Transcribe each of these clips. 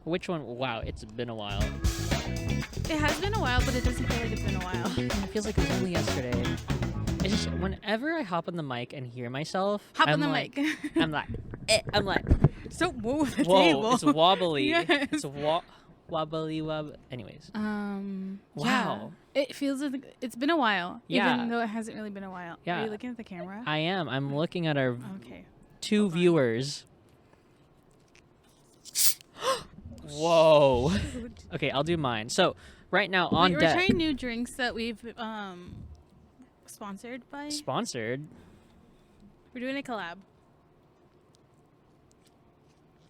Which one? Wow, it's been a while. It has been a while, but it doesn't feel like it's been a while. It feels like it was only yesterday. It's just whenever I hop on the mic and hear myself, On the mic. I'm like, I'm like, Don't move the whoa, table. it's wobbly. Yes. It's wobbly. Anyways. Wow. Yeah. It feels like it's been a while. Yeah. Even though it hasn't really been a while. Yeah. Are you looking at the camera? I am. I'm looking at our Okay. 2 viewers. Whoa. Okay, I'll do mine. So right now on We're deck. trying new drinks that we've sponsored by. Sponsored. We're doing a collab.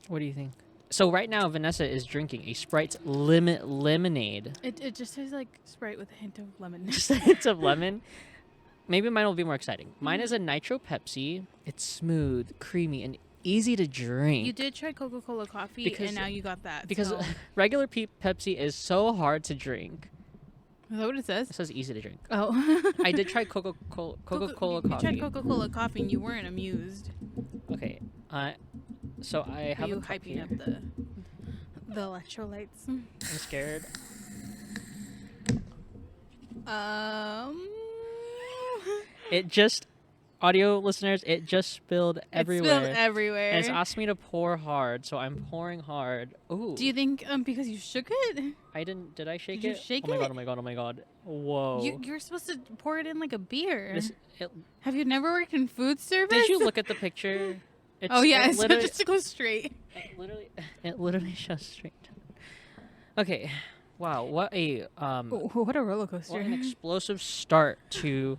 What do you think? So right now Vanessa is drinking a Sprite lemonade. It just tastes like Sprite with a hint of lemon. Just a hint of lemon. Maybe mine will be more exciting. Mine is a Nitro Pepsi. It's smooth, creamy, and easy to drink. You did try Coca-Cola coffee, Because- and now you got that. Because so. regular Pepsi is so hard to drink. Is that what it says? It says easy to drink. Oh. I did try Coca-Cola coffee. You tried Coca-Cola coffee and you weren't amused. Okay. So I Are have you a cup hyping here. up the electrolytes? I'm scared. It just, audio listeners, it just spilled everywhere. It spilled everywhere. And it's asked me to pour hard, so I'm pouring hard. Ooh. Do you think because you shook it? I didn't. Did I shake Did it? you shake Oh my it? god! Oh my god! Oh my god! Whoa! You're supposed to pour it in like a beer. It, Have you never worked in food service? did you look at the picture? It's, Oh yeah, it so literally, just to go straight. it literally shows straight down. Okay. Wow. What a What a roller coaster. what an explosive start to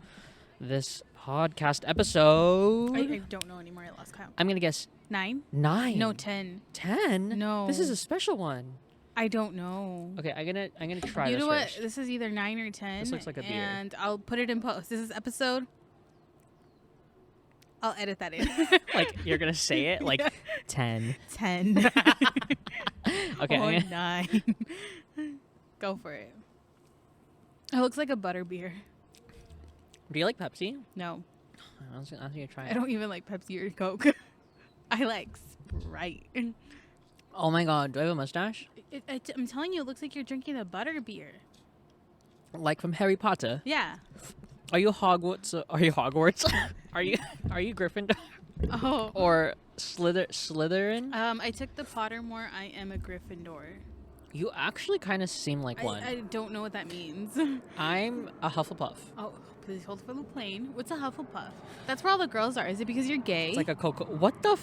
this podcast episode. I don't know anymore. I lost count. I'm gonna guess 9? 9. No, 10. 10. No. This is a special one. I don't know. Okay, I'm gonna try You this know what? first. This is either 9 or 10. This looks like a beer. And I'll put it in post. This is episode. I'll edit that in. Like you're gonna say it like 10. 10. Okay. Or 9. Go for it. It looks like a butter beer. Do you like Pepsi? No, I was gonna try it. I don't even like Pepsi or Coke. I like Sprite. Oh my god! Do I have a mustache? I'm telling you, it looks like you're drinking a butter beer. Like from Harry Potter? Yeah. Are you Hogwarts? Are you Hogwarts? are you Gryffindor Oh. or Slytherin? I took the Pottermore. I am a Gryffindor. You actually kind of seem like one. I don't know what that means. I'm a Hufflepuff. Oh, please hold for the plane. What's a Hufflepuff? That's where all the girls are. Is it because you're gay? It's like a Coco. What the?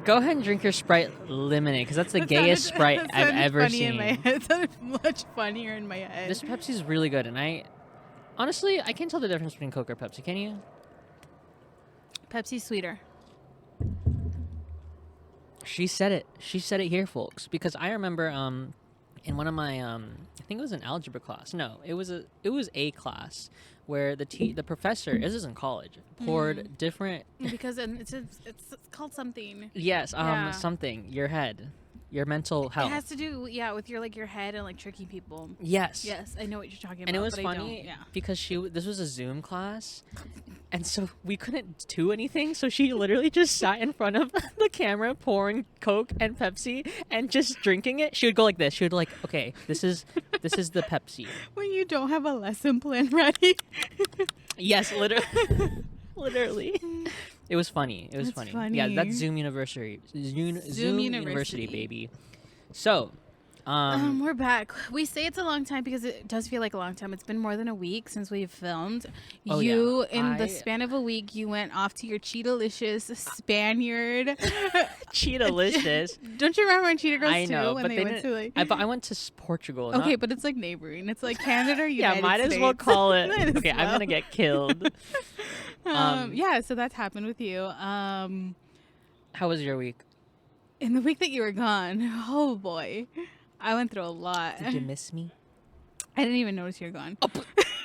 Go ahead and drink your Sprite lemonade because that's the That gayest sounded- Sprite that I've sounded ever funny seen. In my head. It sounded much funnier in my head. This Pepsi's really good, and I honestly I can't tell the difference between Coke or Pepsi. Can you? Pepsi's sweeter. She said it. She said it here, folks. Because I remember in one of my I think it was an algebra class. No, it was a class where the professor, this is in college, poured different Because it's called something. yes, Yeah. something, your head, your mental health. It has to do, with your head and like tricking people. Yes. Yes, I know what you're talking about. And it was but I funny don't. Yeah. because this was a Zoom class, and so we couldn't do anything. So she literally just sat in front of the camera, pouring Coke and Pepsi, and just drinking it. She would go like this. She would like, okay, this is the Pepsi. When you don't have a lesson plan ready. Yes, literally, literally. It was funny. It was That's funny. Yeah, funny. that's Zoom University. Zoom University, University. baby. So, We're back. We say it's a long time because it does feel like a long time. It's been more than a week since we've filmed. Oh, You, yeah. in the span of a week, you went off to your Cheetah-licious Spaniard. Cheetah-licious. Don't you remember on Cheetah Girls I know, too when but they went to like... I went to Portugal. Okay, not- but it's like neighboring. It's like Canada or yeah, United might States. as well call it. Might as Okay, I'm well. gonna get killed. Yeah, so that's happened with you. How was your week? In the week that you were gone, oh boy, I went through a lot. Did you miss me? I didn't even notice you were gone. Oh,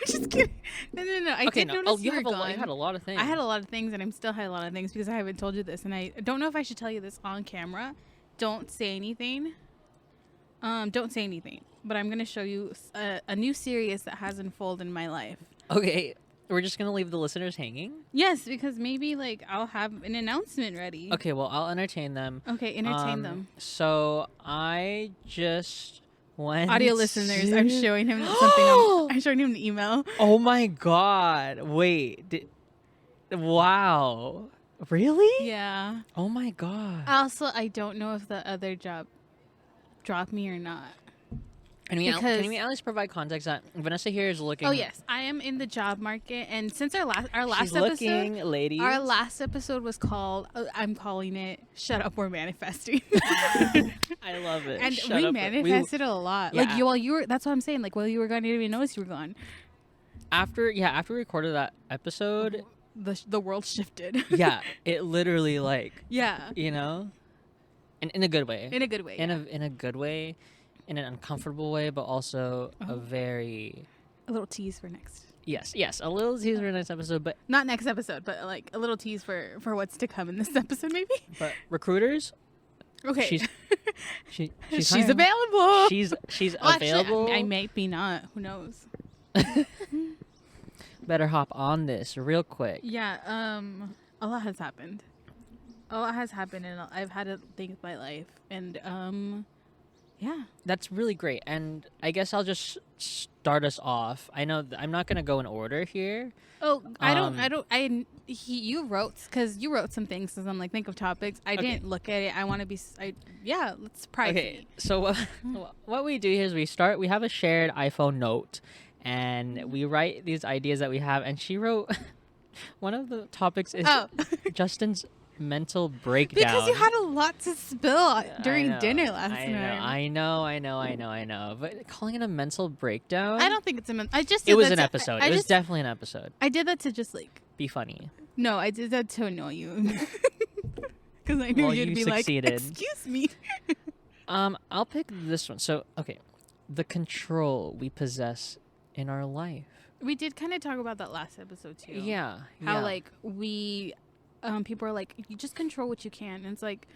Just kidding. No. I did notice Oh, you were gone. you had a lot of things. I had a lot of things, and I'm still had a lot of things because I haven't told you this, and I don't know if I should tell you this on camera. Don't say anything. Don't say anything. But I'm gonna show you a new series that has unfolded in my life. Okay. We're just gonna leave the listeners hanging. Yes, because maybe like I'll have an announcement ready. Okay, well I'll entertain them. Okay, entertain them. So I just went. Audio listeners, I'm showing him something. I'm showing him the email. Oh my god! Wait. Wow. Really? Yeah. Oh my god. Also, I don't know if the other job dropped me or not. Can we at least provide context that Vanessa here is looking? Oh yes, I am in the job market, and since our last She's episode, looking, ladies. our last episode was called. I'm calling it "Shut Up, We're Manifesting." I love it. And Shut we up. manifested a lot. Yeah. Like while you were, that's what I'm saying. Like while you were gone, I didn't even notice you were gone. After we recorded that episode, The world shifted. yeah, it literally like Yeah. in a good way. In a good way. In a good way, in an uncomfortable way, but also a very a little tease for next. yes, a little teaser for next episode, but Not next episode, but like a little tease for what's to come in this episode, maybe. but recruiters, Okay. she's She's hiring. available. She's Well, available. Actually, I might be not. Who knows? Better hop on this real quick. Yeah. A lot has happened. A lot has happened, and I've had to think my life, and yeah. That's really great, and I guess I'll just start us off. I know I'm not gonna go in order here. Oh, you wrote, because you wrote some things, because I'm like, think of topics. I Okay. didn't look at it. I want to be, let's private. Okay, so what we do here is we have a shared iPhone note, and we write these ideas that we have. And she wrote one of the topics is Justin's mental breakdown. Because you had a lot to spill during I know, dinner last night. I know. But calling it a mental breakdown, I don't think it's a. I just. it Did was that an to- episode. I It was just, definitely an episode. I did that to just like. Be funny. No, I did that to annoy you. Because I knew Well, you'd you be succeeded. like, "Excuse me." I'll pick this one. So okay, the control we possess in our life. We did kind of talk about that last episode too. Yeah. How yeah. like we, people are like, you just control what you can. And it's like,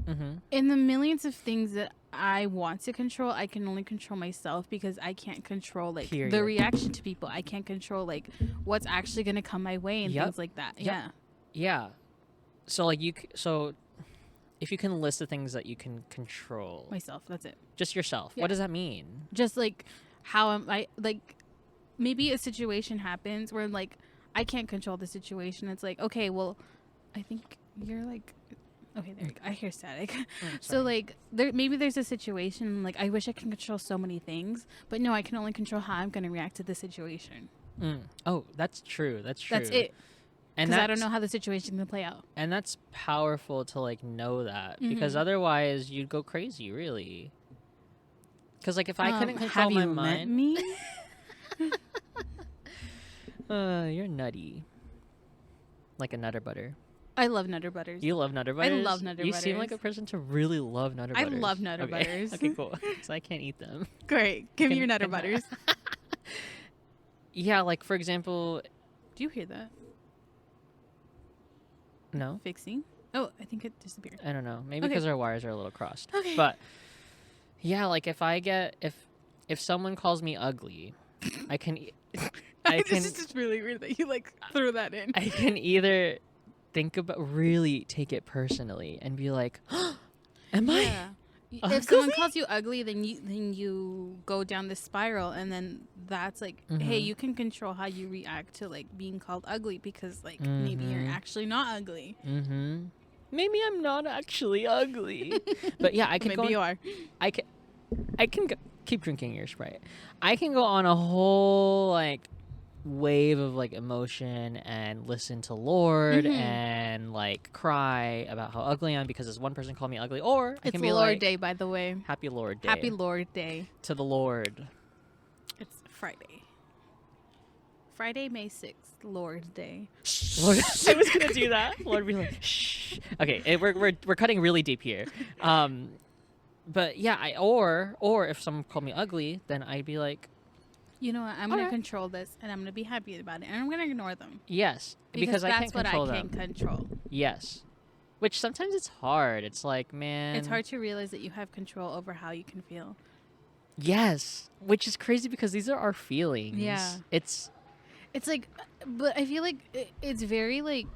Mm-hmm. in the millions of things that I want to control, I can only control myself, because I can't control like Period. the reaction to people. I can't control like what's actually going to come my way and Yep. things like that. Yep. Yeah. Yeah. So like so if you can list the things that you can control, Myself. That's it. just yourself. Yeah. What does that mean? Just like how am I like, maybe a situation happens where like I can't control the situation. It's like, okay, well, I think you're like, okay, there we go. I hear static. So like maybe there's a situation like I wish I can control so many things, but no, I can only control how I'm going to react to the situation. Oh, that's true. That's true. That's it. And Because I don't know how the situation's going to play out. And that's powerful to like know that, Mm-hmm. because otherwise you'd go crazy, really. Because like if I couldn't control have my you met mind, me? you're nutty. Like a Nutter Butter. I love Nutter Butters. You love Nutter Butters? love Nutter You seem like a Butters. person to really love Nutter I Butters. love Nutter Okay. Butters. Okay, cool. So I can't eat them. Great. Give me Can- your Nutter can- Butters. Yeah, like for example, Do you hear that? no, Fixing? Oh, I think it disappeared. I don't know. Maybe Okay. because our wires are a little crossed. Okay. But yeah, like if someone calls me ugly, I can This is just really weird that you like threw that in. I can either really take it personally and be like, am I? Yeah. Ugly? If someone calls you ugly, then you go down this spiral, and then that's like, hey, Mhm. you can control how you react to like being called ugly, because like maybe you're Mhm. actually not ugly. Mm-hmm. Maybe I'm not actually ugly. But yeah, I can Maybe you are. I can go, keep drinking your Sprite. I can go on a whole like wave of like emotion and listen to Lord Mhm. and like cry about how ugly I am because this one person called me ugly, or I It's can be Lord like, Day, by the way. Happy Lord Day. Happy Lord Day. to the Lord. It's Friday. Friday, May 6th, Lord Day. Lord, I was gonna do that. Lord be like, shh. Okay, we're cutting really deep here. But yeah, or if someone called me ugly, then I'd be like, You know what? I'm going to Alright. control this, and I'm going to be happy about it, and I'm going to ignore them. yes, because I that's can't what control I them. can control. Yes, which sometimes it's hard. It's like, man, It's hard to realize that you have control over how you can feel. Yes, which is crazy because these are our feelings. Yeah. It's like, but I feel like it's very like,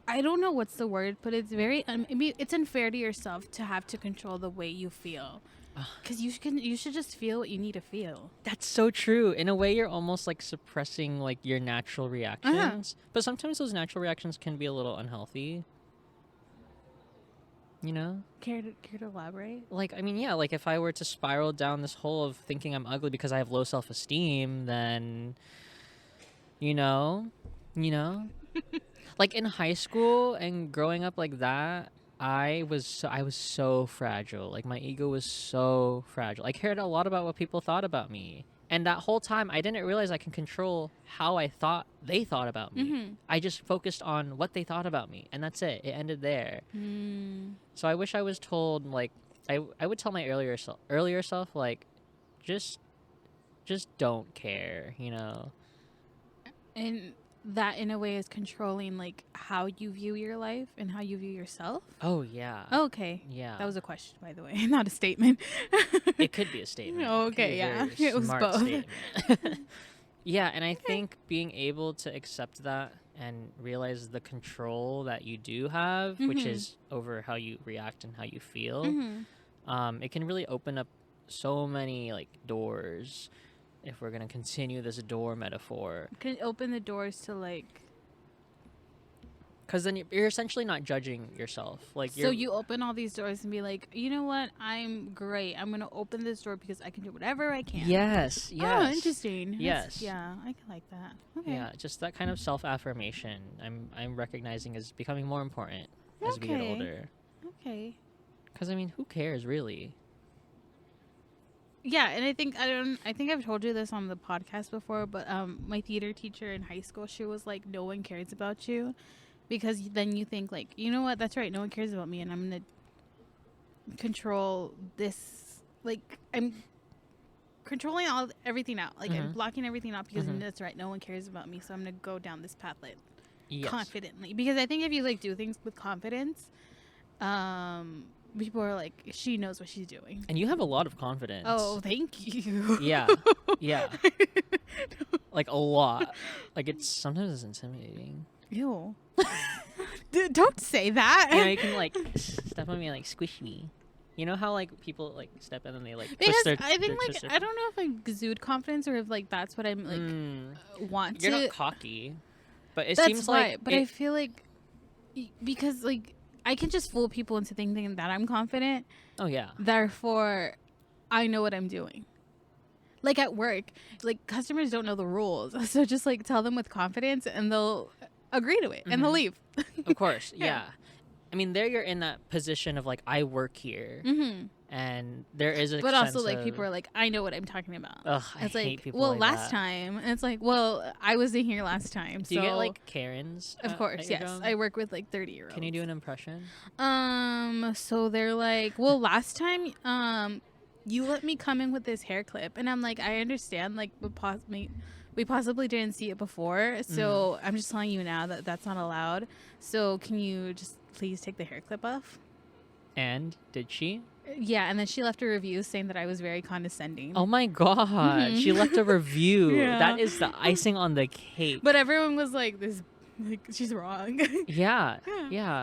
I don't know what's the word, but it's very, I mean, it's unfair to yourself to have to control the way you feel. Because you should just feel what you need to feel. That's so true. In a way, you're almost like suppressing like your natural reactions. But sometimes those natural reactions can be a little unhealthy. You know? Care to elaborate? Like, I mean, yeah, like if I were to spiral down this hole of thinking I'm ugly because I have low self-esteem, then, you know, like in high school and growing up like that, I was so fragile. Like my ego was so fragile. I cared a lot about what people thought about me. And that whole time I didn't realize I can control how I thought they thought about me. Mm-hmm. I just focused on what they thought about me, and that's it. It ended there. So I wish I was told, like, I would tell my earlier self like, just don't care, you know. And that in a way is controlling like how you view your life and how you view yourself. Oh yeah. Oh, okay. Yeah. That was a question, by the way, not a statement. It could be a statement. Oh, It could be okay, a yeah. very It was smart both. statement. Yeah, and I think being able to accept that and realize the control that you do have, which is over how you react and how you feel, it can really open up so many like doors. If we're gonna continue this door metaphor, Can open the doors to like. because then you're essentially not judging yourself. Like So you open all these doors and be like, you know what? I'm great. I'm gonna open this door because I can do whatever I can. Yes. Oh, interesting. Yes. Yeah, I can like that. Okay. Yeah, just that kind of self-affirmation. I'm recognizing is becoming more important as we get older. Okay. Because I mean, who cares really? Yeah, and I think I've told you this on the podcast before, but my theater teacher in high school, she was like, no one cares about you, because then you think like, you know what, that's right, no one cares about me, and I'm gonna control this, like I'm controlling everything out, like I'm blocking everything out because that's right, no one cares about me, so I'm gonna go down this path like confidently, because I think if you like do things with confidence, people are like, she knows what she's doing. And you have a lot of confidence. Oh, thank you. Yeah. Yeah. Like a lot. Like sometimes it's intimidating. Ew. Don't say that. You know, you can like step on me and like squish me. You know how like people like step in and they like Because twist their, I think their like twister- I don't know if I exude confidence or if like that's what I'm like want You're to. not cocky, but it That's seems right, like but I feel like because like I can just fool people into thinking that I'm confident. Oh yeah. Therefore, I know what I'm doing. Like at work, like customers don't know the rules, so just like tell them with confidence, and they'll agree to it, and they'll leave. Of course, Yeah. yeah. I mean, there you're in that position of like, I work here, and there is a But also, sense like, of, people are like, I know what I'm talking about. Ugh, I It's hate like, people well, like last that. time. And it's like, well, I was in here last time. Do so you get like Karens? of course, at your yes. job? I work with like 30-year-olds. Can you do an impression? So they're like, well, last time, you let me come in with this hair clip, and I'm like, I understand, like, we possibly didn't see it before, so I'm just telling you now that that's not allowed. So can you just please take the hair clip off? And did she? Yeah, and then she left a review saying that I was very condescending. Oh my god, she left a review. Yeah. That is the icing on the cake. But everyone was like, "This, like, she's wrong." Yeah.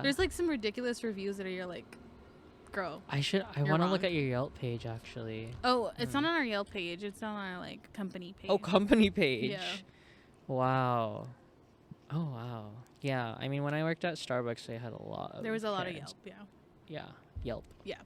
There's like some ridiculous reviews that are you're like, girl. I want to look at your Yelp page actually. Oh, it's not on our Yelp page. It's on our like company page. Oh, company page. Yeah. Wow. Oh wow. Yeah. I mean, when I worked at Starbucks, they had a lot of. There was a lot of Karens. Yelp. Yeah. Yeah. Yelp. Yeah.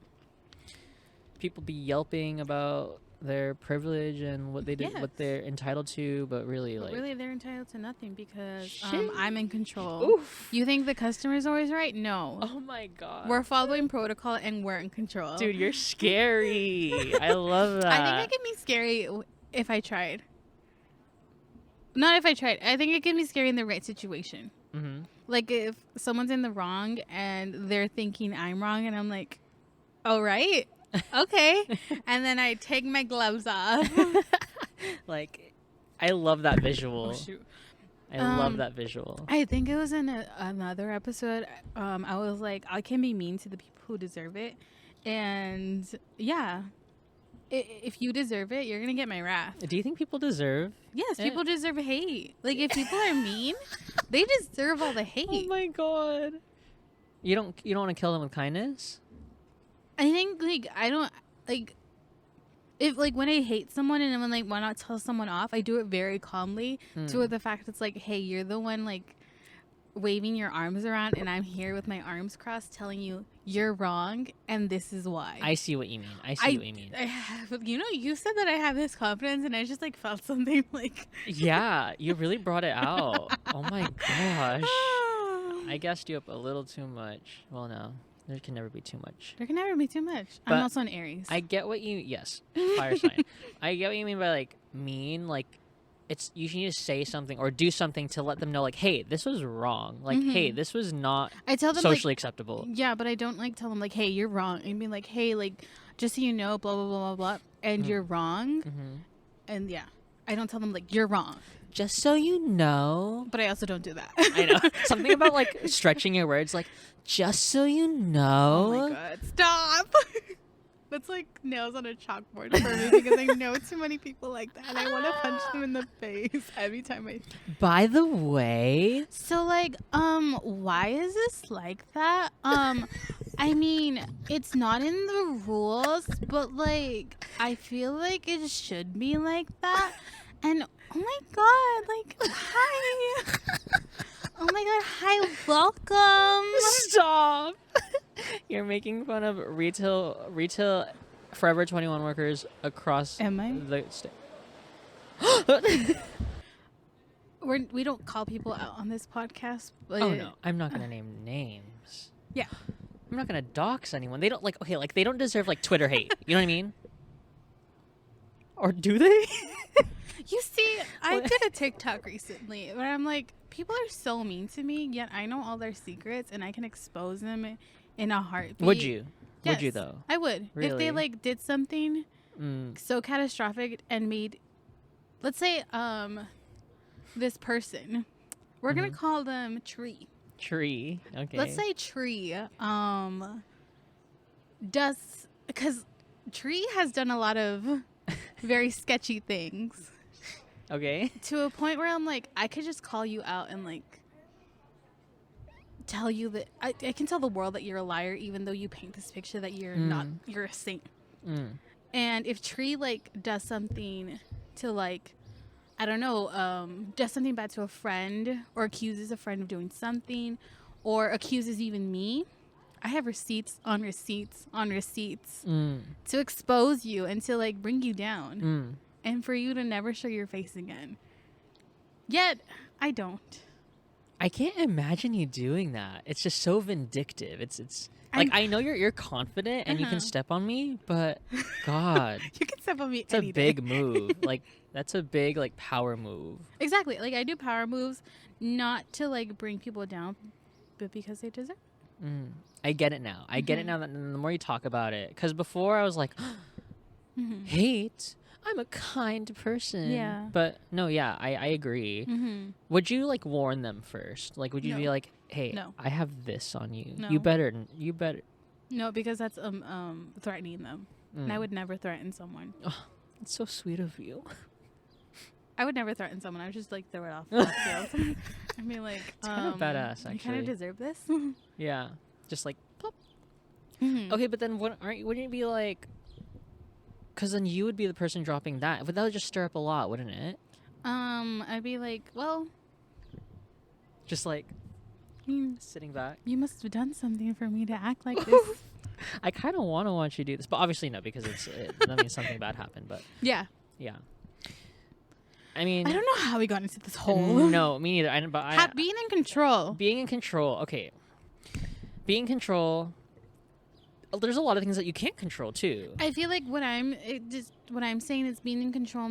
People be yelping about their privilege and what they did, what Yes. they're entitled to, but really, But like, really, they're entitled to nothing because Shit. I'm in control. oof. You think the customer's always right? No. Oh my god. We're following protocol and we're in control. Dude, you're scary. I love that. I think it could be scary if I tried. Not if I tried. I think it could be scary in the right situation. Mm-hmm. Like if someone's in the wrong and they're thinking I'm wrong, and I'm like, all right, okay. And then I take my gloves off. Like, I love that visual. Oh, shoot. I love that visual. I think it was in another episode. I was like, I can be mean to the people who deserve it. And yeah, if you deserve it, you're gonna get my wrath. Do you think people deserve? Yes, it? people deserve hate. Like if people are mean, they deserve all the hate. Oh my god. You don't want to kill them with kindness? I think like I don't like if like when I hate someone and when like want to tell someone off, I do it very calmly to the fact it's like, hey, you're the one like waving your arms around and I'm here with my arms crossed telling you you're wrong and this is why. I see what you mean. I see what you mean. I have, you said that I have this confidence and I just like felt something like Yeah, you really brought it out. Oh my gosh. I gassed you up a little too much. Well, no. There can never be too much. There can never be too much. But I'm also an Aries. I get what you... Yes. Fire sign. I get what you mean by, like, mean. Like, it's... You need to say something or do something to let them know, like, hey, this was wrong. Like, hey, this was not I tell them, socially like, acceptable. Yeah, but I don't, like, tell them, like, hey, you're wrong. I mean, like, hey, like, just so you know, blah, blah, blah, blah, blah, and you're wrong. And, yeah. I don't tell them, like, you're wrong. Just so you know. But I also don't do that. I know. Something about, like, stretching your words, like, just so you know. Oh, my God. Stop. That's like nails on a chalkboard for me because I know too many people like that and I want to punch them in the face every time I... By the way... So, like, why is this like that? I mean, it's not in the rules, but, like, I feel like it should be like that. And, oh my God, like, hi. Oh my God, hi, welcome. Stop. You're making fun of retail Forever 21 workers across the state. We don't call people out on this podcast. But Oh no, I'm not gonna name names. Yeah. I'm not gonna dox anyone. They don't they don't deserve like Twitter hate. You know what I mean? Or do they? You see, I did a TikTok recently where I'm like, people are so mean to me, yet I know all their secrets and I can expose them in a heartbeat. Would you? Yes, Would you though? I would. Really? If they like did something so catastrophic and made, let's say, this person, we're gonna call them Tree. Tree. Okay. Let's say Tree does, because Tree has done a lot of very sketchy things. Okay. To a point where I'm like, I could just call you out and like tell you that I can tell the world that you're a liar, even though you paint this picture that you're not, you're a saint. And if Tree like does something to like, I don't know, does something bad to a friend or accuses a friend of doing something or accuses even me, I have receipts on receipts on receipts to expose you and to like bring you down and for you to never show your face again. Yet I don't. I can't imagine you doing that. It's just so vindictive. It's like I know you're confident and you can step on me, but God, you can step on me. It's a big move. Like that's a big like power move. Exactly. Like I do power moves, not to like bring people down, but because they deserve. I get it now. I get it now that the more you talk about it, because before I was like, hate. I'm a kind person. Yeah. But no, yeah, I agree. Would you like warn them first? Like, would you be like, hey, I have this on you. No. You better. No, because that's threatening them. And I would never threaten someone. Oh, it's so sweet of you. I would never threaten someone. I would just like throw it off the field. I mean, like, it's kind of badass, actually. You kind of deserve this. Yeah, just like pop. Okay, but then wouldn't you be like? Because then you would be the person dropping that. But that would just stir up a lot, wouldn't it? I'd be like, well, just like sitting back. You must have done something for me to act like this. I kind of want to watch you do this, but obviously no, because that means something bad happened. But yeah. I mean, I don't know how we got into this hole. No, me neither. Being in control. Being in control. Okay. Being in control. There's a lot of things that you can't control too. I feel like what I'm saying is being in control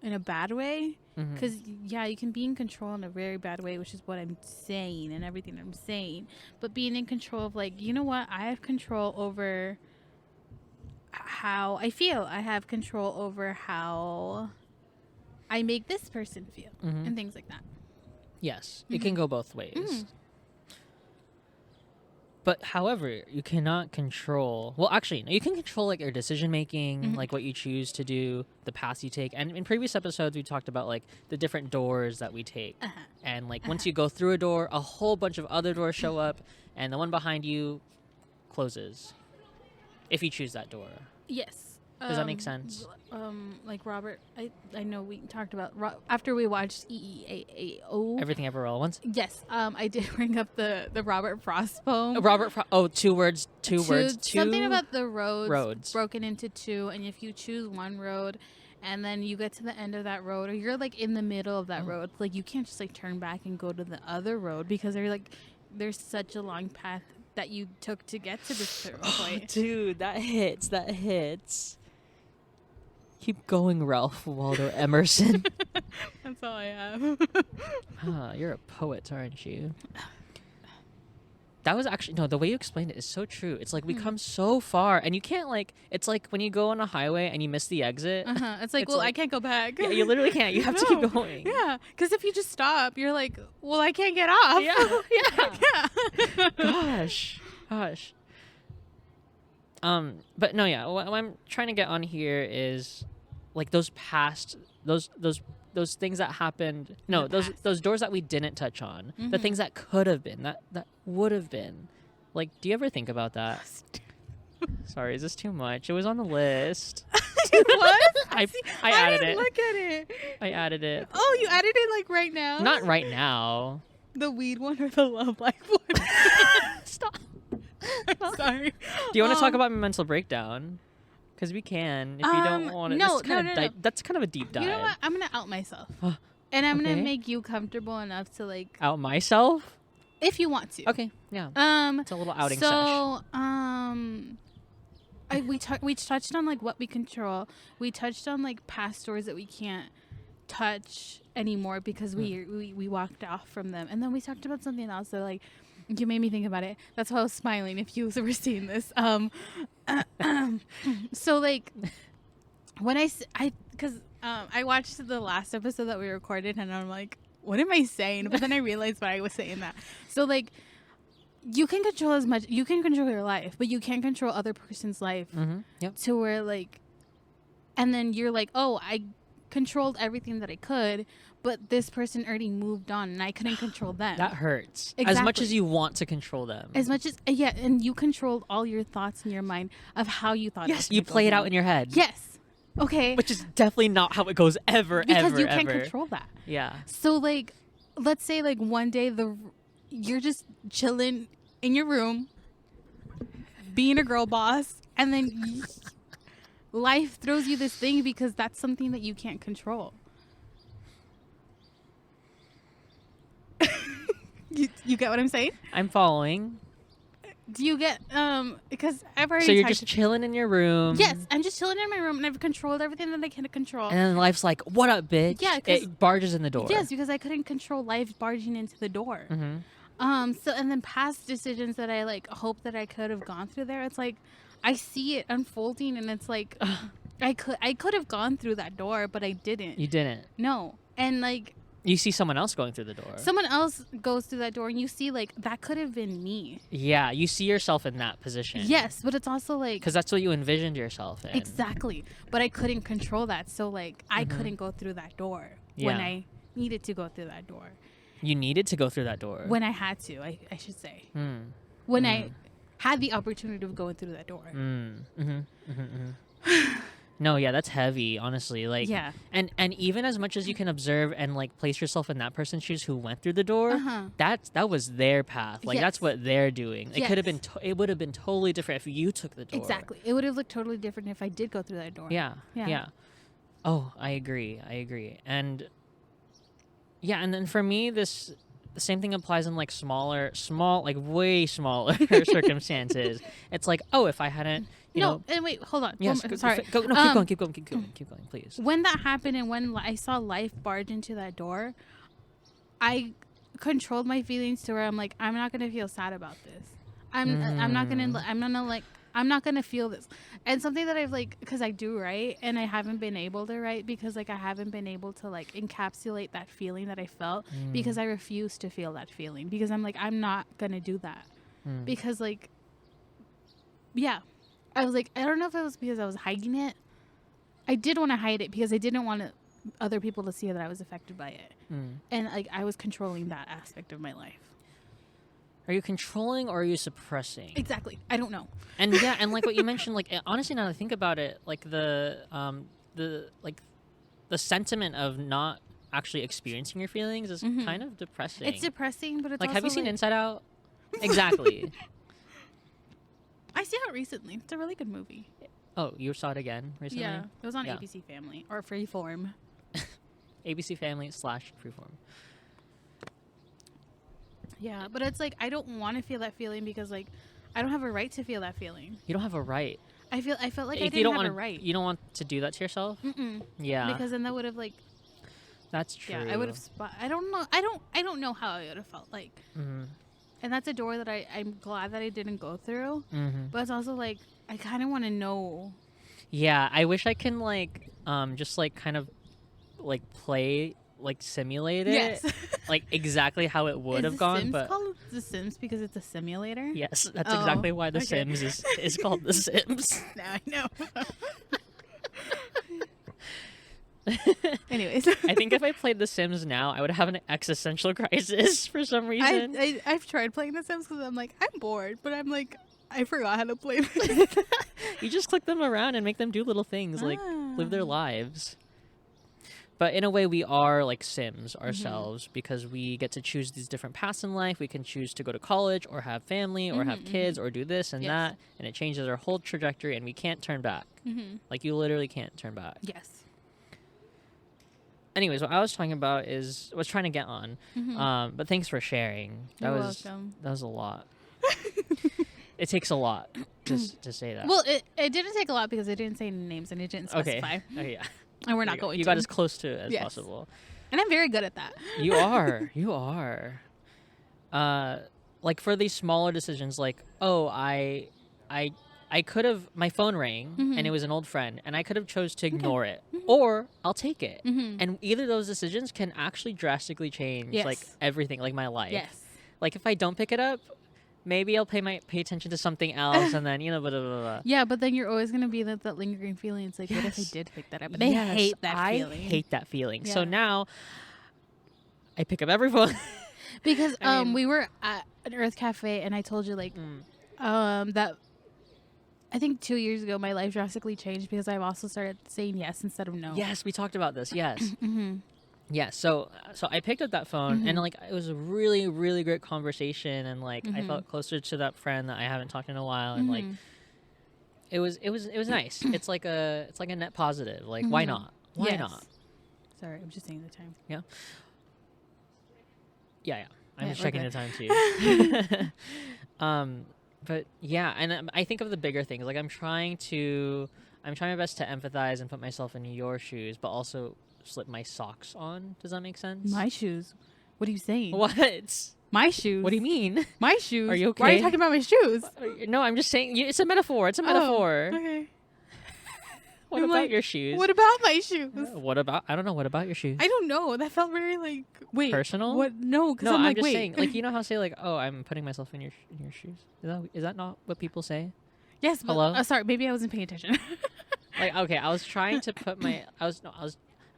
in a bad way. Because you can be in control in a very bad way, which is what I'm saying and everything I'm saying. But being in control of like, you know what? I have control over how I feel. I have control over how I make this person feel and things like that. Yes, it can go both ways. But however, you cannot control. Well, actually, no, you can control like your decision making, like what you choose to do, the paths you take. And in previous episodes, we talked about like the different doors that we take. And like once you go through a door, a whole bunch of other doors show up, and the one behind you closes. If you choose that door. Yes. Does that make sense? Like Robert, I know we talked about after we watched EEAO. Everything Ever All at Once. Yes. I did bring up the Robert Frost poem. Two words. Something about the roads broken into two, and if you choose one road, and then you get to the end of that road, or you're like in the middle of that road, like you can't just like turn back and go to the other road because there's such a long path that you took to get to this certain point. Dude, that hits. Keep going, Ralph Waldo Emerson. That's all I have. You're a poet, aren't you? That was actually, no, the way you explained it is so true. It's like we come so far, and you can't like, it's like when you go on a highway and you miss the exit. It's like, well, I can't go back. Yeah, you literally can't. You have to keep going. Yeah, because if you just stop, you're like, well, I can't get off. Yeah. Gosh. But no, yeah. What I'm trying to get on here is like those past, those things that happened. No, those doors that we didn't touch on. The things that could have been, that would have been. Like, do you ever think about that? Sorry, is this too much? It was on the list. What? I added it. Look at it. I added it. Oh, you added it like right now? Not right now. The weed one or the love life one? Stop. I'm sorry. Do you want to talk about my mental breakdown? Because we can, if you don't want to. No. That's kind of a deep dive. You know what? I'm gonna out myself, and I'm gonna make you comfortable enough to like out myself. If you want to. Okay. Yeah. It's a little outing so, sesh. We touched on like what we control. We touched on like past doors that we can't touch anymore because we walked off from them, and then we talked about something else that like. You made me think about it. That's why I was smiling if you were seeing this. So like when I watched the last episode that we recorded and I'm like, what am I saying? But then I realized why I was saying that. So like you can control as much, you can control your life, but you can't control other person's life to where like, and then you're like, oh, I controlled everything that I could, but this person already moved on and I couldn't control them. That hurts. Exactly. As much as you want to control them. As much as, yeah, and you controlled all your thoughts in your mind of how you thought. Yes, you play it out in your head. Yes. Okay. Which is definitely not how it goes ever, because you can't control that. Yeah. So like, let's say like one day you're just chilling in your room, being a girl boss, and then life throws you this thing because that's something that you can't control. You get what I'm saying? I'm following. Do you get because I've already So you're just chilling in your room. Yes, I'm just chilling in my room and I've controlled everything that I can control. And then life's like, what up, bitch? Yeah, it barges in the door. Yes, because I couldn't control life barging into the door. So and then past decisions that I like hope that I could have gone through there, it's like I see it unfolding and it's like I could have gone through that door, but I didn't. You didn't. No. And like you see someone else going through the door. Someone else goes through that door and you see like that could have been me. Yeah, you see yourself in that position. Yes, but it's also like because that's what you envisioned yourself in. Exactly. But I couldn't control that. So like I couldn't go through that door when I needed to go through that door. You needed to go through that door. When I had to, I should say. When I had the opportunity of going through that door. No, yeah, that's heavy, honestly. Like, yeah. And even as much as you can observe and like place yourself in that person's shoes who went through the door, that was their path. Like that's what they're doing. It could have been. It would have been totally different if you took the door. Exactly. It would have looked totally different if I did go through that door. Yeah. Oh, I agree. And yeah, and then for me, the same thing applies in like like way smaller circumstances. It's like, oh, if I hadn't. And wait, hold on. Yes, sorry. Keep going, please. When that happened and when I saw life barge into that door, I controlled my feelings to where I'm like, I'm not gonna feel sad about this. I'm not gonna feel this. And something that I've like, because I do write and I haven't been able to write because like I haven't been able to like encapsulate that feeling that I felt because I refuse to feel that feeling because I'm like, I'm not gonna do that. because like, yeah, I was like, I don't know if it was because I was hiding it. I did want to hide it because I didn't want other people to see that I was affected by it. And like I was controlling that aspect of my life. Are you controlling or are you suppressing? Exactly. I don't know. And yeah, and like what you mentioned, like honestly, now that I think about it, like the sentiment of not actually experiencing your feelings is kind of depressing. It's depressing, but it's like, also have you seen like, Inside Out? Exactly. I saw it recently. It's a really good movie. Oh, you saw it again recently? Yeah, it was on Yeah. ABC Family or Freeform. ABC Family / Freeform. Yeah, but it's like I don't want to feel that feeling because like I don't have a right to feel that feeling. You don't have a right. I felt like If I you didn't don't have want a right. You don't want to do that to yourself. Yeah, Because then that would have like that's true. I would have. I don't know. I don't know how I would have felt like. And that's a door that I'm glad that I didn't go through. But it's also like I kind of want to know. Yeah, I wish I can like just like kind of like play like simulate it. Yes. Like exactly how it would have gone. Sims but called The Sims because it's a simulator. yes, that's Oh, exactly why The okay. Sims is called The Sims. Now I know. Anyways, I think if I played The Sims now, I would have an existential crisis for some reason. I've tried playing The Sims because I'm like I'm bored, but I'm like I forgot how to play this. You just click them around and make them do little things, like live their lives. But in a way, we are like Sims ourselves because we get to choose these different paths in life. We can choose to go to college or have family or have kids or do this and that. And it changes our whole trajectory and we can't turn back. Like you literally can't turn back. Yes. Anyways, what I was talking about was trying to get on. But thanks for sharing. You're welcome. That was a lot. It takes a lot just to say that. Well, it didn't take a lot because it didn't say any names and it didn't specify. Okay, yeah. And we're not going to. You got as close to it as possible. And I'm very good at that. You are. You are. Like for these smaller decisions, like, oh, I could have, my phone rang and it was an old friend and I could have chose to ignore it or I'll take it. And either of those decisions can actually drastically change like everything, like my life. Yes. Like if I don't pick it up, maybe I'll pay attention to something else and then, blah, blah, blah, blah. Yeah, but then you're always going to be that lingering feeling. It's like, what if I did pick that up? But I hate that feeling. I hate that feeling. Yeah. So now I pick up every phone. Because I mean- we were at an Earth Cafe and I told you like that I think 2 years ago my life drastically changed because I've also started saying yes instead of no. Yes, we talked about this. Yes. Yeah, so I picked up that phone and like it was a really, really great conversation and like I felt closer to that friend that I haven't talked in a while and like it was nice. It's like a net positive. Like why not? Why not? Sorry, I'm just saying the time. Yeah. Yeah. I'm Yeah, just we're checking good. the time too. But yeah, and I think of the bigger things. Like I'm trying my best to empathize and put myself in your shoes, but also slip my socks on. Does that make sense? My shoes. What are you saying? What? My shoes. What do you mean? My shoes. Are you okay? Why are you talking about my shoes? No, I'm just saying. It's a metaphor. It's a metaphor. Oh, okay. What I'm about like, your shoes? What about my shoes? What about? I don't know. What about your shoes? I don't know. That felt very like wait. Personal? What? No, because No, I'm I'm like just wait. saying. Like you know how say like, oh, I'm putting myself in your shoes. Is that not what people say? Yes. But, Hello? sorry. Maybe I wasn't paying attention. Like okay, I was trying to put my.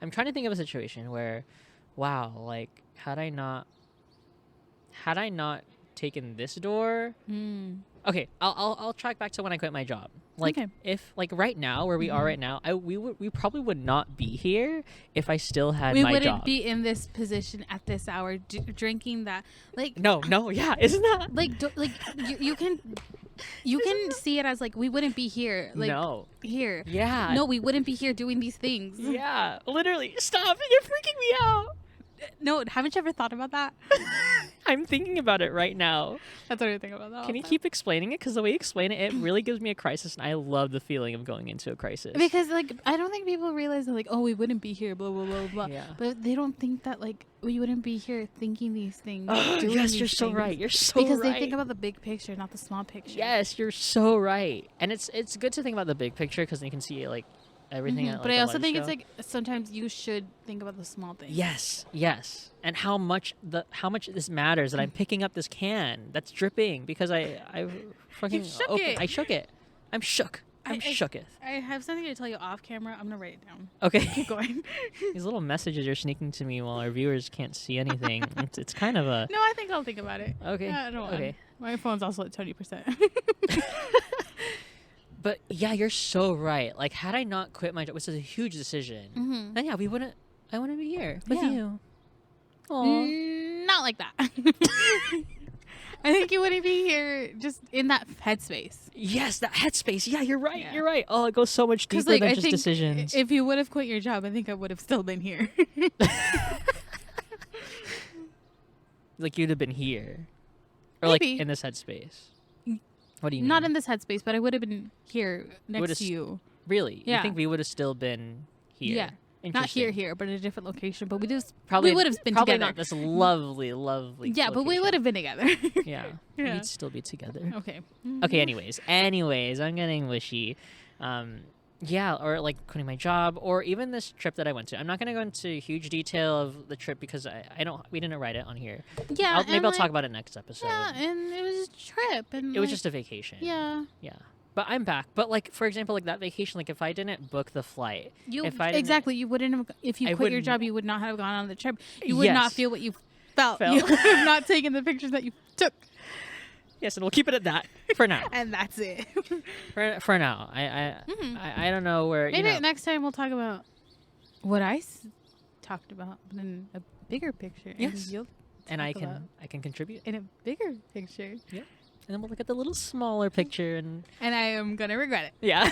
I'm trying to think of a situation where, wow, like had I not taken this door. Okay, I'll track back to when I quit my job. Like Okay. if like right now where we are right now, we probably would not be here if I still had We my wouldn't job. be in this position at this hour drinking that. Like No, yeah, isn't that? like you can see it as like we wouldn't be here. Like No. here. Yeah. No, we wouldn't be here doing these things. Yeah, literally. Stop! You're freaking me out. No, haven't you ever thought about that? I'm thinking about it right now. That's what I think about that. Can you keep explaining it? Because the way you explain it, it really gives me a crisis, and I love the feeling of going into a crisis. Because like I don't think people realize that like oh we wouldn't be here blah blah blah blah. Yeah. But they don't think that like we wouldn't be here thinking these things. Oh, doing yes, these you're so things. right. You're so Because right. they think about the big picture, not the small picture. Yes, you're so right. And it's good to think about the big picture because you can see like everything at like But I a also lighter think scale. it's like sometimes you should think about the small things. Yes, and how much this matters that I'm picking up this can that's dripping because I fucking shook opened. it. I shook it. I'm shook. I'm shooketh. I have something to tell you off camera. I'm gonna write it down. Okay. Keep going. These little messages are sneaking to me while our viewers can't see anything. It's kind of a No, I think I'll think about it. okay. I don't want. Okay. My phone's also at 20%. But yeah, you're so right. Like, had I not quit my job, which is a huge decision, then yeah, I wouldn't be here with Yeah. you. Aw. Not like that. I think you wouldn't be here just in that headspace. Yes, that headspace. Yeah, you're right. Yeah. You're right. Oh, it goes so much deeper Like, than I just think decisions. if you would have quit your job, I think I would have still been here. Like, you'd have been here. Or, like, Maybe. in this headspace. What do you mean? Not in this headspace, but I would have been here next Would've to you. Really? Yeah. You think we would have still been here? Yeah. Not here, but in a different location. But we would have been probably together. not this lovely Yeah, but we would have been together. Yeah. Yeah. We'd still be together. Okay. Okay, anyways, I'm getting wishy. Yeah, or like quitting my job, or even this trip that I went to. I'm not gonna go into huge detail of the trip because we didn't write it on here. Yeah. Maybe I'll talk about it next episode. Yeah, and it was a trip, and It was just a vacation. Yeah. Yeah. But I'm back. But like, for example, like that vacation, like if I didn't book the flight, if I didn't- exactly, you wouldn't have. If you I quit your wouldn't- job, you would not have gone on the trip. You would not Yes. feel what you felt. Felt. You would have not taken the pictures that you took, yes, and we'll keep it at that for now. and that's it. For now, I don't know where. Maybe you know, next time we'll talk about what I talked about, but in a bigger picture. Yes. And you'll and talk about I can contribute, in a bigger picture, and then we'll look at the little smaller picture, and and I am gonna regret it. yeah.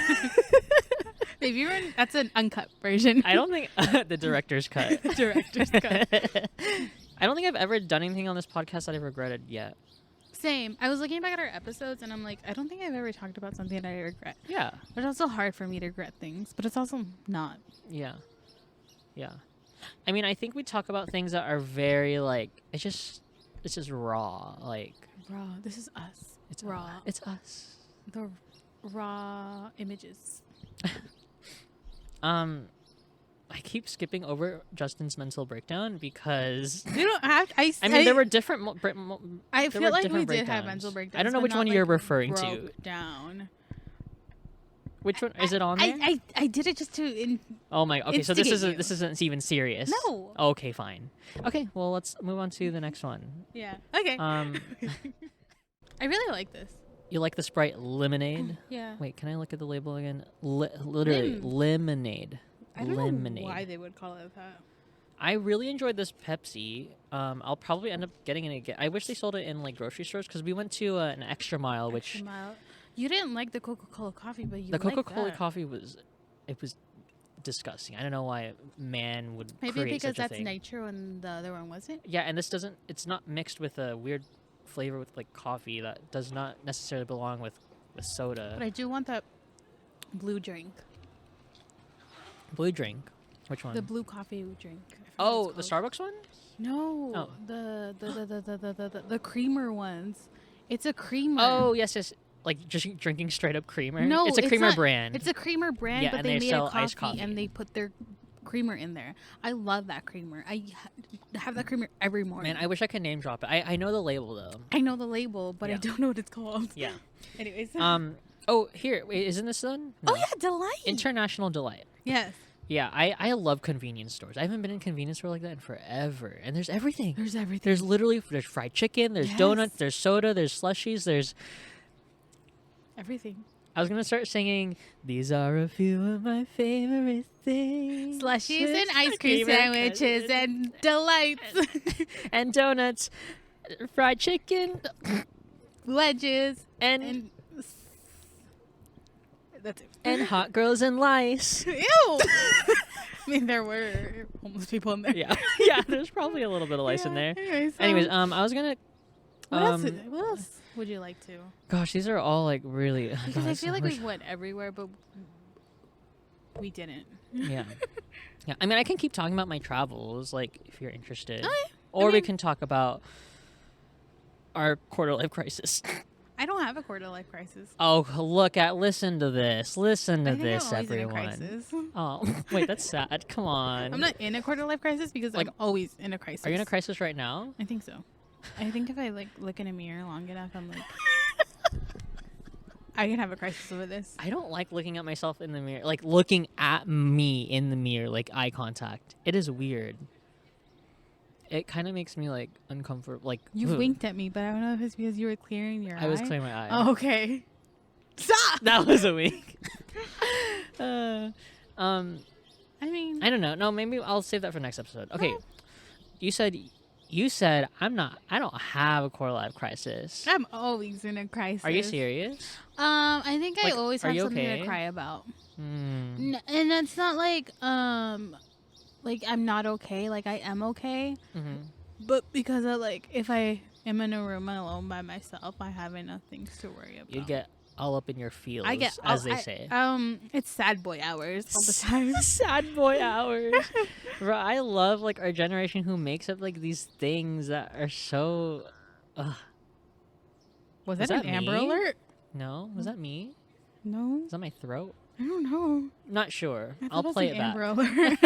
Maybe that's an uncut version. I don't think the director's cut. Director's cut. I don't think I've ever done anything on this podcast that I've regretted yet. Same. I was looking back at our episodes, and I'm like, I don't think I've ever talked about something that I regret. Yeah. But it's also hard for me to regret things, but it's also not. Yeah. I mean, I think we talk about things that are very like it's just raw. Like Raw. This is us. it's raw. It's us. The raw images. I keep skipping over Justin's mental breakdown because You don't have. I mean there were different. I there feel were like we different did have breakdowns. mental breakdowns. I don't know but which not, one like, you're referring to. broke down. Which one is it on there? I did it just to. Oh my. Okay, so this instigate you. isn't even serious. No. Okay, fine. Okay, well let's move on to the next one. Yeah. Okay. Um, I really like this. you like the Sprite lemonade? Yeah. Wait, can I look at the label again? Literally, lemonade. I don't Lemonade. know why they would call it that. I really enjoyed this Pepsi. I'll probably end up getting it again. I wish they sold it in like grocery stores because we went to an Extra Mile, which Extra Mile. You didn't like the Coca-Cola coffee, but you the liked Coca-Cola that. coffee was disgusting. I don't know why man would Maybe create because such a that's thing. nitro and the other one wasn't. Yeah, and this doesn't. It's not mixed with a weird flavor with like coffee that does not necessarily belong with soda. But I do want that blue drink. Blue drink. Which one? The blue coffee drink. I forget Oh, what the it's called. Starbucks one? No, Oh. the creamer ones. It's a creamer. Oh, yes. Like just drinking straight up creamer. No, it's a creamer not. brand. It's a creamer brand, Yeah, but and they they made sell a coffee, iced coffee. and they put their creamer in there. I love that creamer. I have that creamer every morning. Man, I wish I could name drop it. I know the label though. I know the label, but I Yeah. don't know what it's called. Yeah. Anyways. Oh, here. Wait, isn't this one? No. Oh yeah, Delight. International Delight. Yes. Yeah, I love convenience stores. I haven't been in a convenience store like that in forever. And there's everything. There's everything. There's fried chicken, there's Yes. donuts, there's soda, there's slushies, there's everything. I was gonna start singing, these are a few of my favorite things. Slushies and ice cream sandwiches and delights. and donuts, fried chicken, Wedges and that's it. and hot girls and lice. Ew. I mean, there were homeless people in there. Yeah, yeah. There's probably a little bit of lice in there. Anyways, I was gonna. what else would you like to? Gosh, these are all like really. Because I feel like we we went everywhere, but we didn't. Yeah. Yeah. I mean, I can keep talking about my travels, like if you're interested, Okay. or we mean- can talk about our quarter life crisis. I don't have a quarter life crisis. Oh, listen to this. Listen to I think this, I'm always in a everyone. crisis. Oh, wait, that's sad. Come on. I'm not in a quarter life crisis because Like, I'm always in a crisis. Are you in a crisis right now? I think so. I think if I like look in a mirror long enough, I'm like, I can have a crisis over this. I don't like looking at myself in the mirror. Like, looking at me in the mirror, like eye contact. It is weird. It kind of makes me, like, uncomfortable. Like, You ugh. winked at me, but I don't know if it's because you were clearing your eye. I was clearing my eye. Oh, okay. Stop! That was a wink. I mean, I don't know. No, maybe I'll save that for next episode. Okay. No. You said I don't have a quarter life crisis. I'm always in a crisis. Are you serious? I think I Like, always are have you something okay? to cry about. Hmm. And that's not like I'm not okay. Like I am okay. Mm-hmm. But because I like if I am in a room alone by myself, I have enough things to worry about. You get all up in your feels, I get as they say. It's sad boy hours all the time. Sad boy hours. Bro, I love like our generation who makes up like these things that are so. Was Was that an that Amber me? Alert? No, was that me? No, Is that my throat? I don't know. Not sure. I thought I'll that was play an it back. Amber Alert.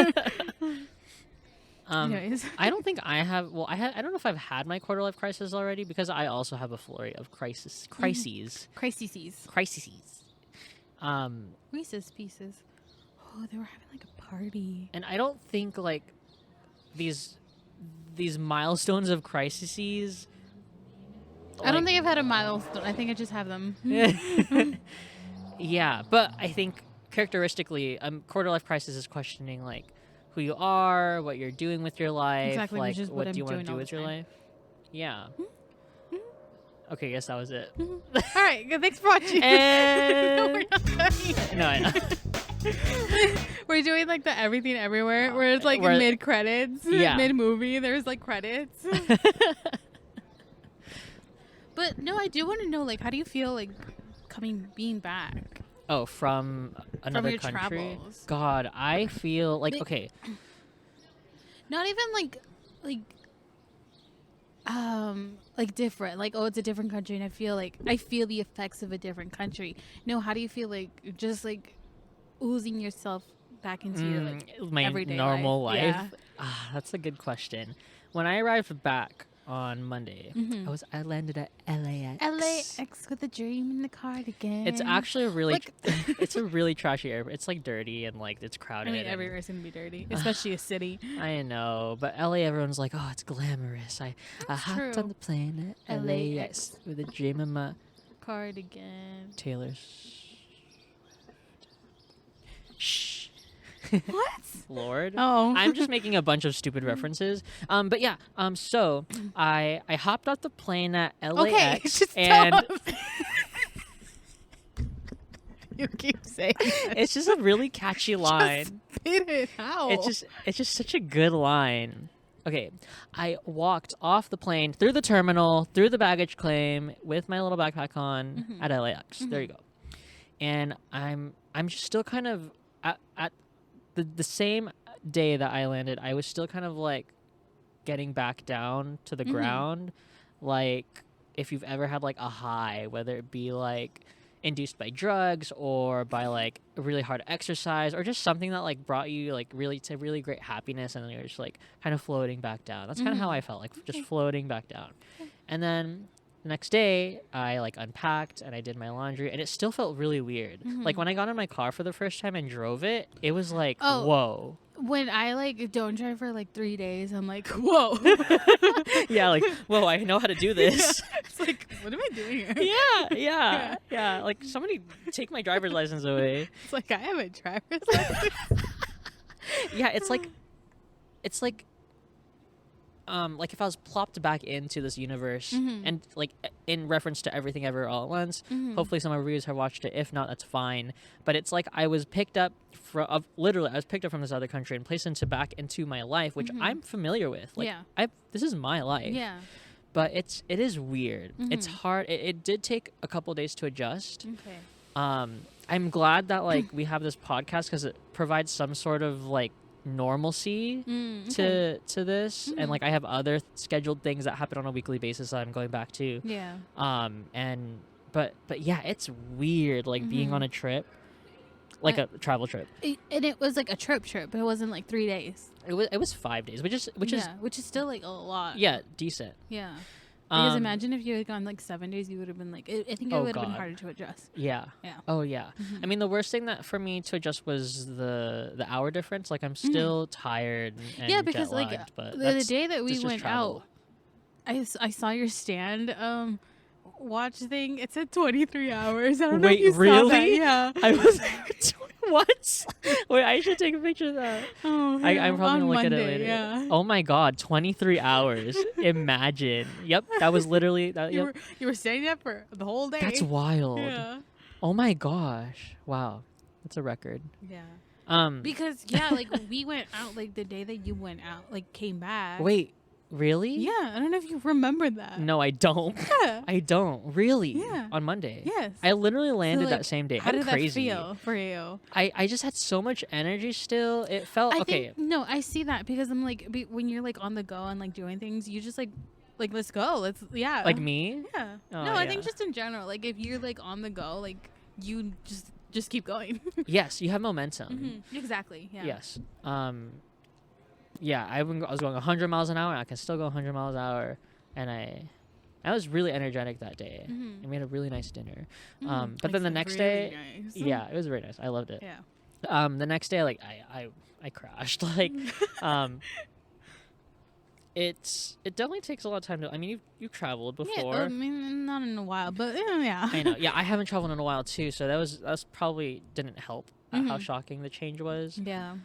Anyways, I don't think I have. Well, I don't know if I've had my quarter life crisis already because I also have a flurry of crises. crises. Reese's Pieces. Oh, they were having like a party. And I don't think like these milestones of crises. I don't think I've had a milestone. I think I just have them. Yeah, but I think characteristically, quarter life crisis is questioning like who you are, what you're doing with your life, Exactly, like which is what what do I'm you want doing to do all with the your time. life. Yeah. Okay, guess that was it. All right, good. Thanks for watching. And No, we're not done. no, I know. We're doing like the Everything Everywhere, where it's like Where- mid credits, Yeah. mid movie. There's like credits. But no, I do want to know, like, how do you feel like being back? Oh, from another your country. travels. God, I feel like Like- okay. Not even like different. Like, oh, it's a different country, and I feel the effects of a different country. No, how do you feel like just like oozing yourself back into your like My everyday normal life? life. Yeah. That's a good question. When I arrived back on Monday, Mhm. I landed at LAX. LAX with a dream in the cardigan. It's actually a really Like- it's a really trashy airport. It's like dirty and like it's I crowded. mean, and- everywhere's gonna be dirty, especially a city. I know, but LA, everyone's like, oh, it's glamorous. I hopped true. on the plane at LAX with a dream of my Cardigan. Taylor. Shh. What? Lord. Oh, I'm just making a bunch of stupid references. But yeah. So I hopped off the plane at LAX okay. Just and tell us. You keep saying that. it's just a really catchy line. Spit it out. It's just such a good line. Okay, I walked off the plane through the terminal, through the baggage claim with my little backpack on at LAX. There you go. And I'm just still kind of at the same day that I landed, I was still kind of like getting back down to the ground. Like if you've ever had like a high, whether it be like induced by drugs or by like a really hard exercise or just something that like brought you like really to really great happiness, and then you're just like kind of floating back down. That's kind of how I felt, like just floating back down. And then the next day I like unpacked and I did my laundry, and it still felt really weird. Like when I got in my car for the first time and drove it, it was like, Oh. whoa. When I like don't drive for like 3 days, I'm like, whoa. Yeah, like, whoa, I know how to do this. It's like, what am I doing here? Yeah. Like somebody take my driver's license away. It's like I have a driver's license. Yeah, it's like if I was plopped back into this universe and like in reference to Everything Ever All at Once. Hopefully some of our reviewers have watched it. If not, that's fine. But it's like I was picked up from this other country and placed back into my life, which I'm familiar with. Like Yeah. this is my life. Yeah. But it is weird. It's hard. It did take a couple days to adjust. Okay. I'm glad that like we have this podcast because it provides some sort of like normalcy Okay. to this, and like I have other scheduled things that happen on a weekly basis that I'm going back to. Yeah. And but yeah, it's weird like being on a trip, like a travel trip. And it was like a trip, but it wasn't like 3 days. It was 5 days, which is still like a lot. decent. Yeah. Because imagine if you had gone like 7 days, you would have been like, I think it Oh, would have been God. harder to adjust. Yeah. Yeah. Oh yeah. I mean, the worst thing that for me to adjust was the hour difference. Like I'm still tired and Yeah, because jet like lagged, but the day that we that's just went travel. out, I saw your stand watch thing. It said 23 hours. I don't know Wait, if you saw that. really? Yeah. I was what? Wait, I should take a picture of that. Oh, I'm probably on gonna look at it Monday, later. Yeah. Oh my God, 23 hours. Imagine. Yep, that was literally that. Yep. You were standing up for the whole day. That's wild. Yeah. Oh my gosh. Wow. That's a record. Yeah. Because like we went out like the day that you went out, like came back. Wait, really? Yeah, I don't know if you remember that. No, I don't. Yeah. I don't. Really? Yeah. On Monday? Yes. I literally landed like, that same day. How I'm did crazy. that feel for you? I just had so much energy still. It felt okay. No, I see that because I'm like when you're like on the go and like doing things, you just like let's go. Like me? Yeah. Oh, no, I think just in general, like if you're like on the go, like you just keep going. Yes, you have momentum. Exactly. Yeah. Yes. Yeah, I was going 100 miles an hour. I can still go 100 miles an hour, and I was really energetic that day. And we had a really nice dinner. But then the next day, nice. yeah, it was very nice. I loved it. Yeah. The next day, like I crashed. Like, it definitely takes a lot of time to. I mean, you've traveled before. Yeah, I mean, not in a while, but yeah. I know. Yeah, I haven't traveled in a while too, so that's probably didn't help how shocking the change was. Yeah.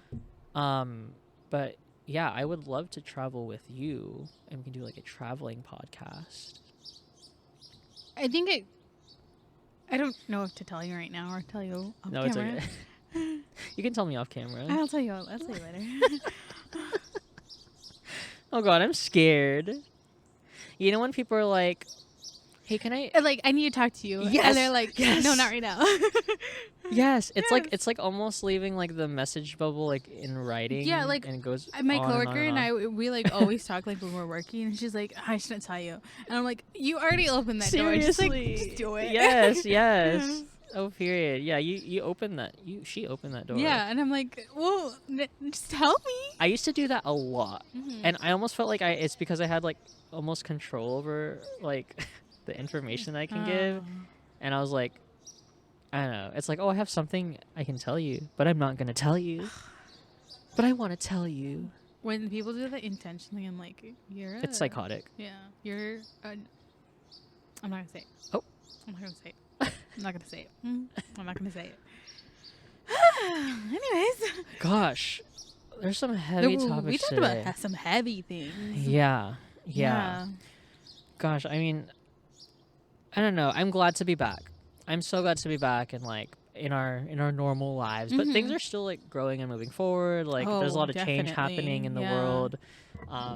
But yeah, I would love to travel with you, and we can do like a traveling podcast. I think I don't know if to tell you right now or tell you off No, camera. it's okay. You can tell me off camera. I'll tell you later. Oh God, I'm scared. You know when people are like, "Hey, can I?" Like, I need to talk to you. Yes. And they're like, Yes. no, not right now. Yes, it's Yes. it's like almost leaving like the message bubble like in writing. Yeah, like, and it goes. My on coworker and and on. I, we like always talk like when we're working, and she's like, I shouldn't tell you, and I'm like, you already opened that door. Just do it. Yes. Yes. Oh, period. Yeah, you opened that. She opened that door. Yeah, and I'm like, well, just tell me. I used to do that a lot, and I almost felt like it's because I had like almost control over like the information that I can give, and I was like, I don't know. It's like, oh, I have something I can tell you, but I'm not gonna tell you. But I want to tell you. When people do that intentionally, I'm like, It's psychotic. Yeah, you're. I'm not gonna say it. Oh. I'm not gonna say it. I'm not gonna say it. I'm not gonna say it. Anyways. Gosh, there's some heavy topics We talked today. about some heavy things. Yeah. Gosh, I mean, I don't know. I'm glad to be back. I'm so glad to be back and like in our normal lives. But things are still like growing and moving forward. Like there's a lot of change happening in the world.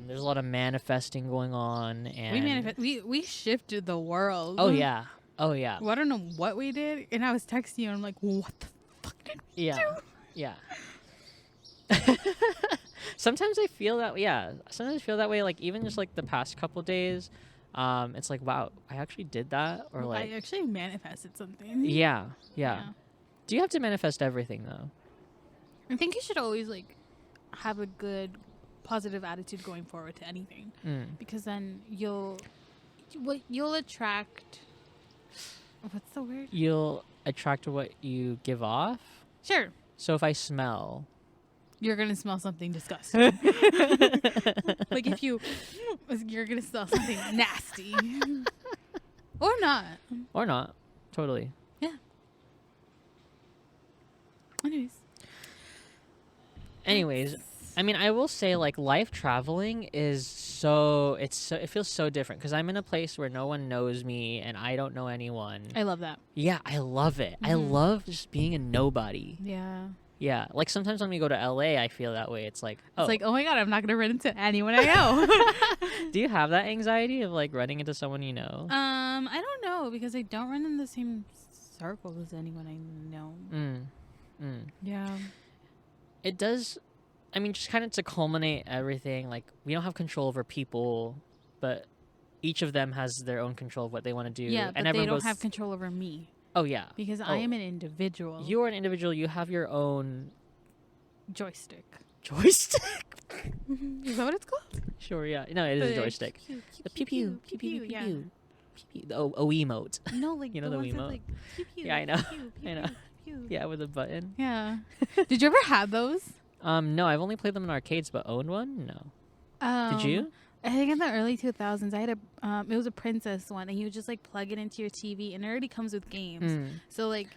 There's a lot of manifesting going on, and we shifted the world. Oh yeah. Well, I don't know what we did, and I was texting you, and I'm like, what the fuck did we do? Yeah. Sometimes I feel that. Yeah. Sometimes I feel that way. Like even just like the past couple days. It's like, wow, I actually did that, or like I actually manifested something. Yeah. Do you have to manifest everything though? I think you should always like have a good, positive attitude going forward to anything, because then you'll attract. What's the word? You'll attract what you give off. Sure. So if I smell, you're gonna smell something disgusting. Like if you're gonna smell something nasty, or not. Totally. Yeah. Anyways, I mean, I will say like life traveling is it feels so different because I'm in a place where no one knows me and I don't know anyone. I love that. Yeah, I love it. I love just being a nobody. Yeah. Yeah, like sometimes when we go to LA, I feel that way. It's like, oh my God, I'm not gonna run into anyone I know. Do you have that anxiety of like running into someone you know? I don't know because I don't run in the same circles as anyone I know. Yeah. It does. I mean, just kind of to culminate everything, like we don't have control over people, but each of them has their own control of what they want to do. Yeah, and but they everyone don't goes, have control over me oh yeah, because I am an individual. you are an individual. You have your own Joystick. joystick. Is that what it's called? Sure, yeah. No, it is a joystick. The pew pew pew pew pew yeah. pew. The OE mode. No, like You know the the ones that, Wiimote? like pew, pew, Yeah, I know. pew, pew, I know. pew, pew. Yeah, with a button. Yeah. Did you ever have those? No, I've only played them in arcades, but owned one? No. Did you? I think in the early 2000s, I had it was a Princess one, and you would just like plug it into your TV, and it already comes with games. So like,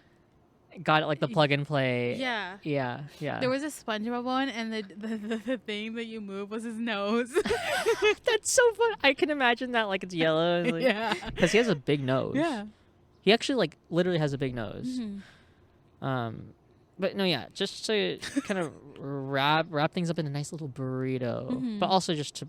Got it, like the plug and play. yeah. Yeah. There was a SpongeBob one, and the thing that you move was his nose. That's so fun. I can imagine that, like, it's yellow. And, like, Yeah. because he has a big nose. Yeah. He actually, like, literally has a big nose. Mhm. But no, yeah, just to kind of wrap things up in a nice little burrito, Mhm. but also just to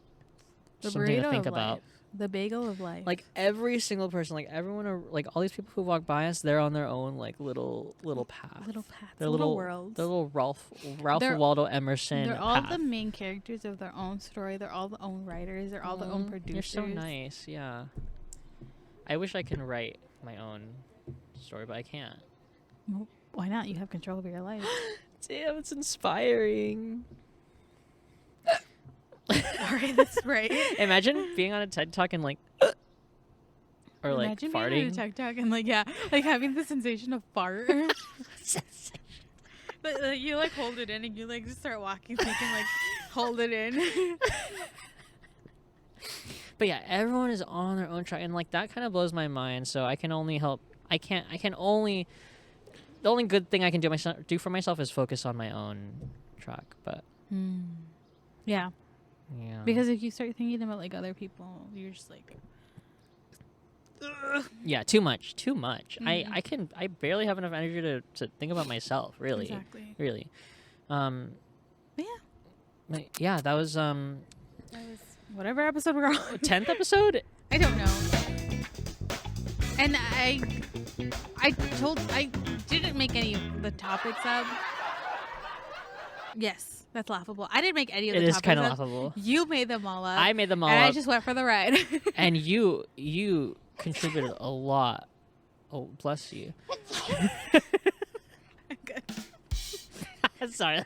The something to burrito think of about. life. The bagel of life. Like every single person, like everyone, like all these people who walk by us, they're on their own like little path. little paths, Their little worlds. Their little Ralph They're- Waldo Emerson. They're all path. the main characters of their own story. They're all the own writers. They're all the own producers. You're so nice. Yeah. I wish I can write my own story, but I can't. Well, why not? You have control over your life. Damn, it's inspiring. All right, that's right. Imagine being on a TED Talk and like, or like Imagine farting. being on a TikTok and like like having the sensation of fart. But you like hold it in and you like just start walking so you can like hold it in. But yeah, everyone is on their own track, and like that kind of blows my mind. So I can only help. I can only. The only good thing I can do for myself is focus on my own track. But Yeah. yeah, Because if you start thinking about like other people, you're just like, yeah, too much. I barely have enough energy to think about myself. Really, exactly. really. Yeah. But yeah, that was That was whatever episode we're on. 10th episode. I don't know. And I didn't make any of the topics up. Yes, that's laughable. I didn't make any of the It topics is kind of up. laughable. You made them all up. I made them all and up, I just went for the ride. and you contributed a lot. Oh, bless you. Good. Sorry,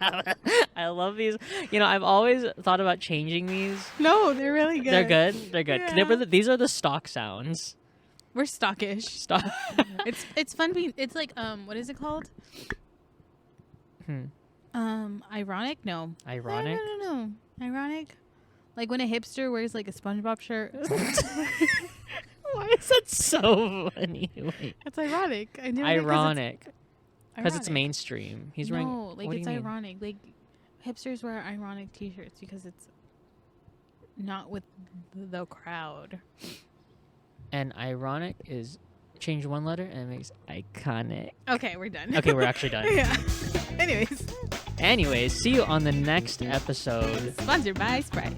I love these. You know, I've always thought about changing these. No, they're really good. They're good. They're good. Yeah. These are the stock sounds. We're stockish. Stock. It's fun being. It's like what is it called? Ironic? No. Ironic. No. Ironic. Like when a hipster wears like a SpongeBob shirt. Why is that so funny? Wait. It's ironic. I knew Ironic. Because it's ironic. mainstream. He's wearing. No, like what it's do you mean? ironic. Like hipsters wear ironic T-shirts because it's not with the crowd. And ironic is change one letter and it makes iconic. Okay, we're done. Okay, we're actually done. Yeah. Anyways, Anyways, see you on the next episode. sponsored by Sprite.